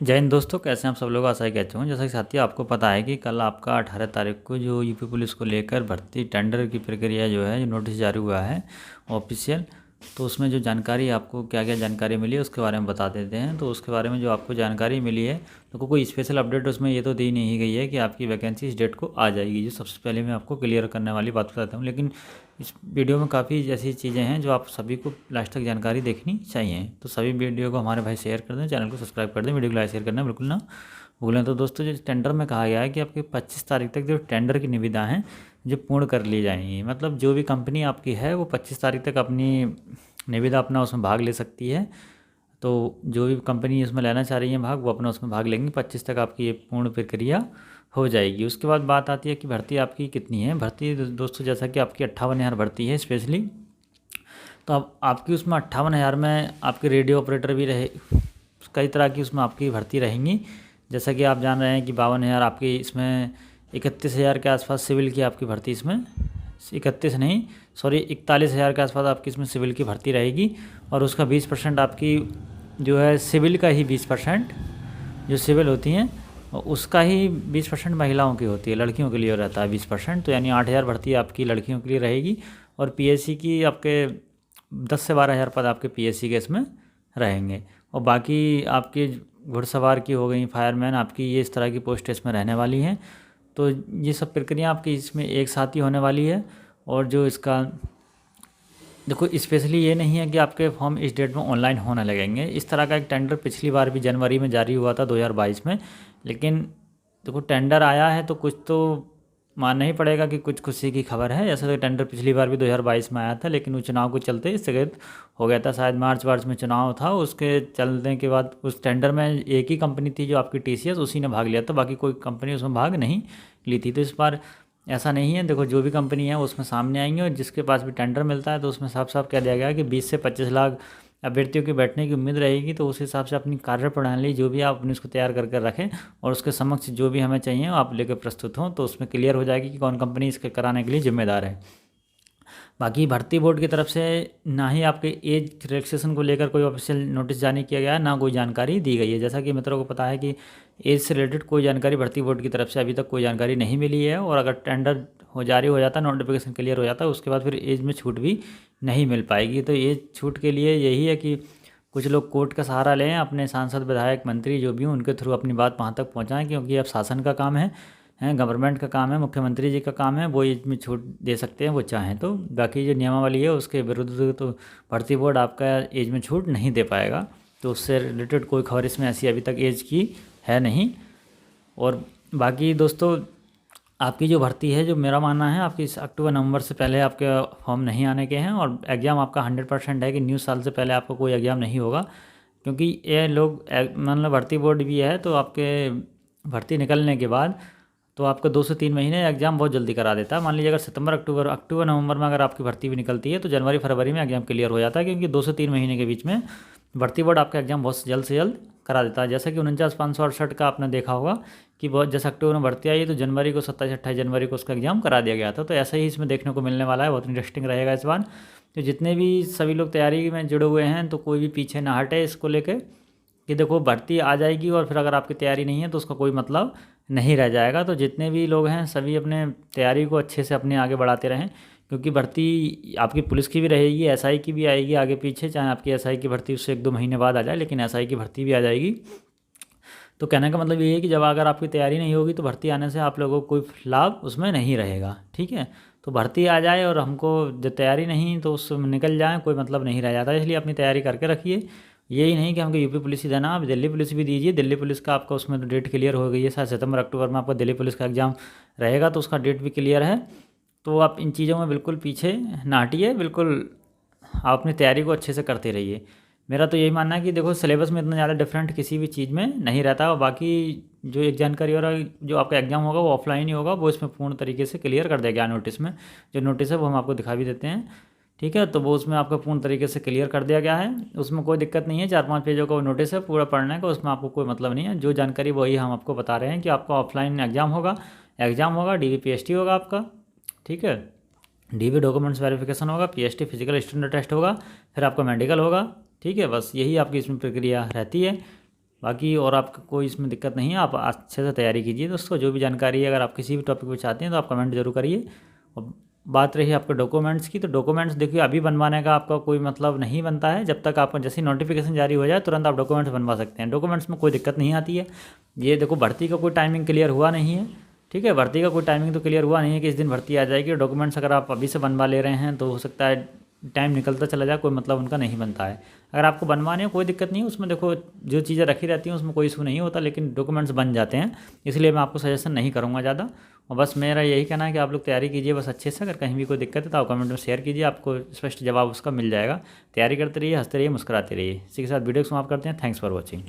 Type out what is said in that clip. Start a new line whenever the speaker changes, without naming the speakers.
जय हिंद दोस्तों, कैसे हैं आप सब लोग। आशा ही कहते हूँ। जैसा कि साथियों आपको पता है कि कल आपका 18 तारीख को जो यूपी पुलिस को लेकर भर्ती टेंडर की प्रक्रिया जो है, जो नोटिस जारी हुआ है ऑफिशियल, तो उसमें जो जानकारी आपको क्या क्या जानकारी मिली है उसके बारे में बता देते हैं। तो उसके बारे में जो आपको जानकारी मिली है, तो कोई स्पेशल अपडेट उसमें ये तो दी नहीं गई है कि आपकी वैकेंसी इस डेट को आ जाएगी। जो सबसे पहले मैं आपको क्लियर करने वाली बात बताता हूँ, लेकिन इस वीडियो में काफ़ी ऐसी चीज़ें हैं जो आप सभी को लास्ट तक जानकारी देखनी चाहिए। तो सभी वीडियो को हमारे भाई शेयर कर दें, चैनल को सब्सक्राइब कर दें, वीडियो को लाइक शेयर करना बिल्कुल ना भूलें। तो दोस्तों, जो टेंडर में कहा गया है कि आपके 25 तारीख तक जो टेंडर की निविदा हैं जो पूर्ण कर ली जाएंगी। मतलब जो भी कंपनी आपकी है वो 25 तारीख तक अपनी निविदा अपना उसमें भाग ले सकती है। तो जो भी कंपनी इसमें लेना चाह रही है भाग, वो अपना उसमें भाग लेंगी। 25 तक आपकी ये पूर्ण प्रक्रिया हो जाएगी। उसके बाद बात आती है कि भर्ती आपकी कितनी है। भर्ती दोस्तों, जैसा कि आपकी 58,000 भर्ती है स्पेशली, तो अब आपकी उसमें 58,000 में आपके रेडियो ऑपरेटर भी रहे, कई तरह की उसमें आपकी भर्ती रहेंगी। जैसा कि आप जान रहे हैं कि 52,000 आपकी इसमें, 31,000 के आसपास सिविल की आपकी भर्ती इसमें, 31 नहीं सॉरी 41,000 के आसपास आपकी इसमें सिविल की भर्ती रहेगी। और उसका 20% आपकी जो है सिविल का ही 20% जो सिविल होती हैं, और उसका ही 20% महिलाओं की होती है, लड़कियों के लिए रहता है 20%। तो यानी 8,000 भर्ती आपकी लड़कियों के लिए रहेगी। और पीएससी की आपके 10 से 12,000 पद आपके पीएससी के इसमें रहेंगे। और बाकी आपकी घुड़सवार की हो गई, फायरमैन आपकी, ये इस तरह की पोस्ट इसमें रहने वाली हैं। तो ये सब प्रक्रिया आपकी इसमें एक साथ ही होने वाली है। और जो इसका देखो, स्पेशली ये नहीं है कि आपके फॉर्म इस डेट में ऑनलाइन होने लगेंगे। इस तरह का एक टेंडर पिछली बार भी जनवरी में जारी हुआ था 2022 में। लेकिन देखो, टेंडर आया है तो कुछ तो मानना ही पड़ेगा कि कुछ खुशी की खबर है। ऐसा तो टेंडर पिछली बार भी 2022 में आया था, लेकिन वो चुनाव को चलते स्थगित हो गया था। शायद मार्च वार्च में चुनाव था, उसके चलने के बाद उस टेंडर में एक ही कंपनी थी जो आपकी टीसीएस, उसी ने भाग लिया था, बाकी कोई कंपनी उसमें भाग नहीं ली थी। तो इस बार ऐसा नहीं है। देखो, जो भी कंपनी है उसमें सामने आएंगे, और जिसके पास भी टेंडर मिलता है तो उसमें साफ साफ कह दिया गया है कि 20 से 25 लाख अभ्यर्थियों के बैठने की उम्मीद रहेगी। तो उस हिसाब से अपनी कार्यप्रणाली जो भी आप अपनी उसको तैयार करके रखें, और उसके समक्ष जो भी हमें चाहिए आप लेकर प्रस्तुत हों, तो उसमें क्लियर हो जाएगी कि कौन कंपनी इसके कराने के लिए जिम्मेदार है। बाकी भर्ती बोर्ड की तरफ से ना ही आपके एज रिलैक्सेशन को लेकर कोई ऑफिशियल नोटिस जारी किया गया है, ना कोई जानकारी दी गई है। जैसा कि मित्रों को पता है कि एज से रिलेटेड कोई जानकारी भर्ती बोर्ड की तरफ से अभी तक कोई जानकारी नहीं मिली है। और अगर टेंडर जारी हो जाता, नोटिफिकेशन क्लियर हो जाता, उसके बाद फिर एज में छूट भी नहीं मिल पाएगी। तो एज छूट के लिए यही है कि कुछ लोग कोर्ट का सहारा लें, अपने सांसद विधायक मंत्री जो भी हों उनके थ्रू अपनी बात वहाँ तक पहुँचाएँ, क्योंकि अब शासन का काम है, गवर्नमेंट का काम है, मुख्यमंत्री जी का काम है, वो एज में छूट दे सकते हैं वो चाहें तो। बाकी जो नियमावली है उसके विरुद्ध तो भर्ती बोर्ड आपका एज में छूट नहीं दे पाएगा। तो उससे रिलेटेड कोई खबर इसमें ऐसी अभी तक एज की है नहीं। और बाकी दोस्तों, आपकी जो भर्ती है, जो मेरा मानना है, आपकी इस अक्टूबर नवंबर से पहले आपके फॉर्म नहीं आने के हैं। और एग्ज़ाम आपका 100% है कि न्यू साल से पहले आपको कोई एग्ज़ाम नहीं होगा। क्योंकि ये लोग मतलब भर्ती बोर्ड भी है, तो आपके भर्ती निकलने के बाद तो आपका 2 से 3 महीने एग्जाम बहुत जल्दी करा देता है। मान लीजिए अगर सितंबर अक्टूबर नवंबर में अगर आपकी भर्ती भी निकलती है, तो जनवरी फरवरी में एग्जाम क्लियर हो जाता है, क्योंकि 2 से 3 महीने के बीच में भर्ती बोर्ड आपका एग्जाम बहुत जल्द से जल्द करा देता है। जैसा कि 49,568 का आपने देखा होगा कि बहुत जैसे अक्टूबर में भर्ती आई तो जनवरी को 27-28 जनवरी को उसका एग्जाम करा दिया गया था। तो ऐसा ही इसमें देखने को मिलने वाला है, बहुत इंटरेस्टिंग रहेगा इस बार। तो जितने भी सभी लोग तैयारी में जुड़े हुए हैं, तो कोई भी पीछे ना हटे इसको लेकर कि देखो भर्ती आ जाएगी और फिर अगर आपकी तैयारी नहीं है तो उसका कोई मतलब नहीं रह जाएगा। तो जितने भी लोग हैं सभी अपने तैयारी को अच्छे से अपने आगे बढ़ाते रहें, क्योंकि भर्ती आपकी पुलिस की भी रहेगी, एसआई की भी आएगी आगे पीछे। चाहे आपकी एसआई की भर्ती उससे 1-2 महीने बाद आ जाए, लेकिन एसआई की भर्ती भी आ जाएगी। तो कहने का मतलब ये है कि जब अगर आपकी तैयारी नहीं होगी तो भर्ती आने से आप लोगों को कोई लाभ उसमें नहीं रहेगा। ठीक है, तो भर्ती आ जाए और हमको जब तैयारी नहीं तो उसमें निकल जाए, कोई मतलब नहीं रह जाता। इसलिए अपनी तैयारी करके रखिए। यही नहीं कि हमको यूपी पुलिस ही देना, आप दिल्ली पुलिस भी दीजिए। दिल्ली पुलिस का आपका उसमें तो डेट क्लियर हो गई है, शायद सितंबर अक्टूबर में आपका दिल्ली पुलिस का एग्ज़ाम रहेगा, तो उसका डेट भी क्लियर है। तो आप इन चीज़ों में बिल्कुल पीछे ना हटिए, बिल्कुल आप अपनी तैयारी को अच्छे से करते रहिए। मेरा तो यही मानना है कि देखो, सिलेबस में इतना ज़्यादा डिफरेंट किसी भी चीज़ में नहीं रहता। और बाकी जो एक जानकारी हो रहा है, जो आपका एग्जाम होगा वो ऑफलाइन ही होगा, वो इसमें पूर्ण तरीके से क्लियर कर दिया गया नोटिस में। जो नोटिस है वो हम आपको दिखा भी देते हैं। ठीक है, तो वो उसमें आपका पूर्ण तरीके से क्लियर कर दिया गया है, उसमें कोई दिक्कत नहीं है। 4-5 पेजों का वो नोटिस है, पूरा पढ़ने का, उसमें आपको कोई मतलब नहीं है। जो जानकारी वही हम आपको बता रहे हैं कि आपका ऑफलाइन एग्जाम होगा, DVPST होगा आपका। ठीक है, DV डॉक्यूमेंट्स वेरिफिकेशन होगा, PST फिजिकल स्टैंडर्ड टेस्ट होगा, फिर आपका मेडिकल होगा। ठीक है, बस यही आपकी इसमें प्रक्रिया रहती है। बाकी और आपको कोई इसमें दिक्कत नहीं है, आप अच्छे से तैयारी कीजिए दोस्तों। जो भी जानकारी है, अगर आप किसी भी टॉपिक पे चाहते हैं तो आप कमेंट जरूर करिए। और बात रही आपके डॉक्यूमेंट्स की, तो डॉक्यूमेंट्स देखिए अभी बनवाने का आपका कोई मतलब नहीं बनता है। जब तक आपका जैसे नोटिफिकेशन जारी हो जाए तुरंत आप डॉक्यूमेंट्स बनवा सकते हैं। डॉक्यूमेंट्स में कोई दिक्कत नहीं आती है। ये देखो भर्ती का कोई टाइमिंग क्लियर हुआ नहीं है, ठीक है। भर्ती का कोई टाइमिंग तो क्लियर हुआ नहीं है कि इस दिन भर्ती आ जाएगी। डॉक्यूमेंट्स अगर आप अभी से बनवा ले रहे हैं तो हो सकता है टाइम निकलता चला जाए, कोई मतलब उनका नहीं बनता है। अगर आपको बनवाने हैं कोई दिक्कत नहीं है, उसमें देखो जो चीज़ें रखी रहती हैं उसमें कोई इशू नहीं होता, लेकिन डॉक्यूमेंट्स बन जाते हैं, इसलिए मैं आपको सजेशन नहीं करूँगा ज़्यादा। और बस मेरा यही कहना है कि आप लोग तैयारी कीजिए बस अच्छे से। अगर कहीं भी कोई दिक्कत है तो आप कमेंट में शेयर कीजिए, आपको स्पष्ट जवाब उसका मिल जाएगा। तैयारी करते रहिए, हंसते रहिए, मुस्कुराते रहिए। इसी के साथ वीडियो को समाप्त करते हैं। Thanks for watching.